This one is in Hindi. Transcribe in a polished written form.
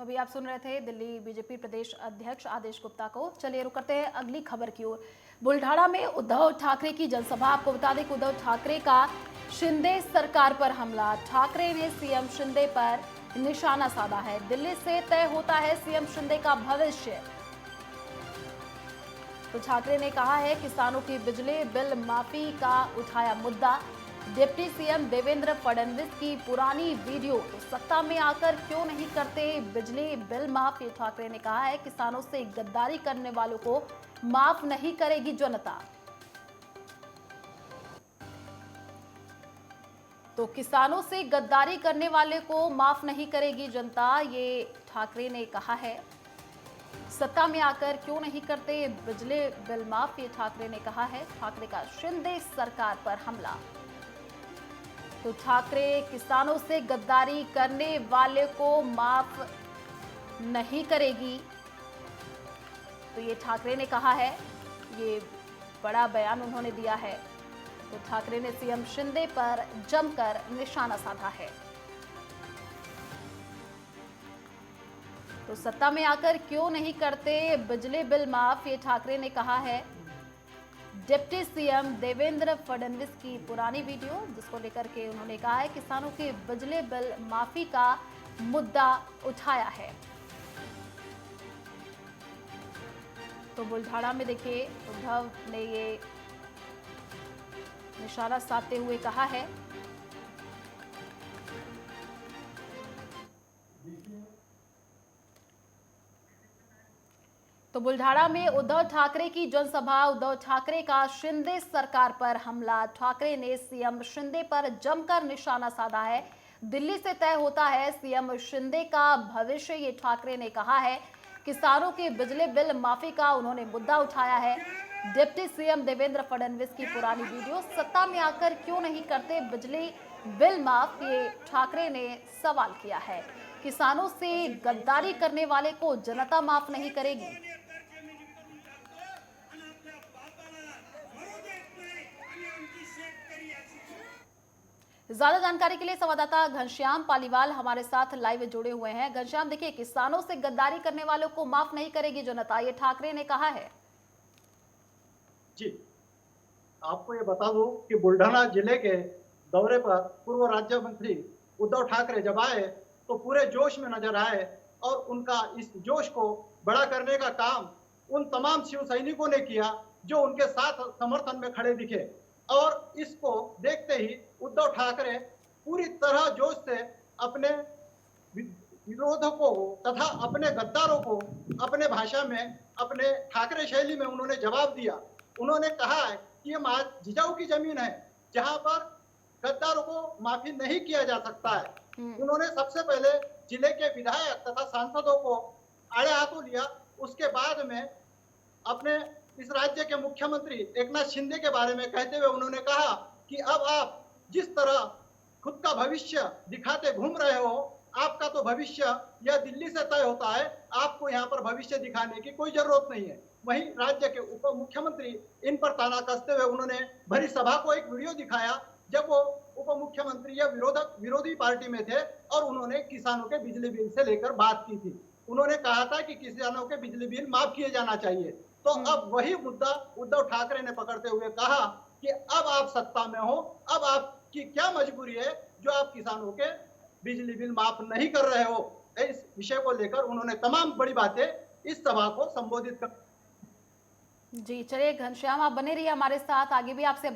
तो अभी आप सुन रहे थे दिल्ली बीजेपी प्रदेश अध्यक्ष आदेश गुप्ता को। चलिए रुक करते हैं अगली खबर की ओर। बुल्ढाना में उद्धव ठाकरे की जनसभा। आपको बता दें कि उद्धव ठाकरे का शिंदे सरकार पर हमला। ठाकरे ने सीएम शिंदे पर निशाना साधा है। दिल्ली से तय होता है सीएम शिंदे का भविष्य। तो ठाकरे ने कहा है किसानों की बिजली बिल माफी का उठाया मुद्दा। डिप्टी सीएम देवेंद्र फडणवीस की पुरानी वीडियो। तो सत्ता में आकर क्यों नहीं करते बिजली बिल माफ, ये ठाकरे ने कहा है। किसानों से गद्दारी करने वालों को माफ नहीं करेगी जनता। तो किसानों से गद्दारी करने वाले को माफ नहीं करेगी जनता, ये ठाकरे ने कहा है। सत्ता में आकर क्यों नहीं करते बिजली बिल माफ, ये ठाकरे ने कहा है। ठाकरे का शिंदे सरकार पर हमला। तो ठाकरे किसानों से गद्दारी करने वाले को माफ नहीं करेगी, तो ये ठाकरे ने कहा है। ये बड़ा बयान उन्होंने दिया है। तो ठाकरे ने सीएम शिंदे पर जमकर निशाना साधा है। तो सत्ता में आकर क्यों नहीं करते बिजली बिल माफ, ये ठाकरे ने कहा है। डिप्टी सीएम देवेंद्र फडणवीस की पुरानी वीडियो, जिसको लेकर के उन्होंने कहा है किसानों के बिजली बिल माफी का मुद्दा उठाया है। तो बुल्ढाना में देखिए उद्धव ने ये निशाना साधते हुए कहा है। तो बुल्ढाना में उद्धव ठाकरे की जनसभा। उद्धव ठाकरे का शिंदे सरकार पर हमला। ठाकरे ने सीएम शिंदे पर जमकर निशाना साधा है। दिल्ली से तय होता है सीएम शिंदे का भविष्य, ये ठाकरे ने कहा है। किसानों की बिजली बिल माफी का उन्होंने मुद्दा उठाया है। डिप्टी सीएम देवेंद्र फडणवीस की पुरानी वीडियो। सत्ता में आकर क्यों नहीं करते बिजली बिल माफ, ये ठाकरे ने सवाल किया है। किसानों से गद्दारी करने वाले को जनता माफ नहीं करेगी। ज्यादा जानकारी के लिए संवाददाता घनश्याम पालीवाल हमारे साथ लाइव जुड़े हुए हैं। घनश्याम, देखिए किसानों से गद्दारी करने वालों को माफ नहीं करेगी जनता, ये ठाकरे ने कहा है। जी, आपको ये बता दूं कि बुल्ढाना जिले के दौरे पर पूर्व राज्य मंत्री उद्धव ठाकरे जब आए तो पूरे जोश में नजर आए और उनका इस जोश को बड़ा करने का काम उन तमाम शिव सैनिकों ने किया जो उनके साथ समर्थन में खड़े दिखे। और इसको देखते ही उद्धव ठाकरे पूरी तरह जोश से अपने विरोधकों तथा अपने गद्दारों को अपने भाषा में, अपने ठाकरे शैली में उन्होंने जवाब दिया। उन्होंने कहा है कि ये जिजाऊ की जमीन है जहां पर गद्दारों को माफी नहीं किया जा सकता है। उन्होंने सबसे पहले जिले के विधायक तथा सांसदों को आड़े हाथों लिया। उसके बाद में अपने इस राज्य के मुख्यमंत्री एकनाथ शिंदे के बारे में कहते हुए उन्होंने कहा कि अब आप जिस तरह खुद का भविष्य दिखाते घूम रहे हो, आपका तो भविष्य यह दिल्ली से तय होता है, आपको यहाँ पर भविष्य दिखाने की कोई जरूरत नहीं है। वहीं राज्य के उप मुख्यमंत्री इन पर ताना कसते हुए उन्होंने भरी सभा को एक वीडियो दिखाया जब वो उप मुख्यमंत्री या विरोधी पार्टी में थे और उन्होंने किसानों के बिजली बिल से लेकर बात की थी। उन्होंने कहा था कि किसानों के बिजली बिल माफ किए जाना चाहिए। तो अब वही मुद्दा उद्धव ठाकरे ने पकड़ते हुए कहा कि अब आप सत्ता में हो, अब आपकी क्या मजबूरी है जो आप किसानों के बिजली बिल माफ नहीं कर रहे हो। इस विषय को लेकर उन्होंने तमाम बड़ी बातें इस सभा को संबोधित कर। जी चलिए घनश्याम, आप बने रहिए हमारे साथ, आगे भी आपसे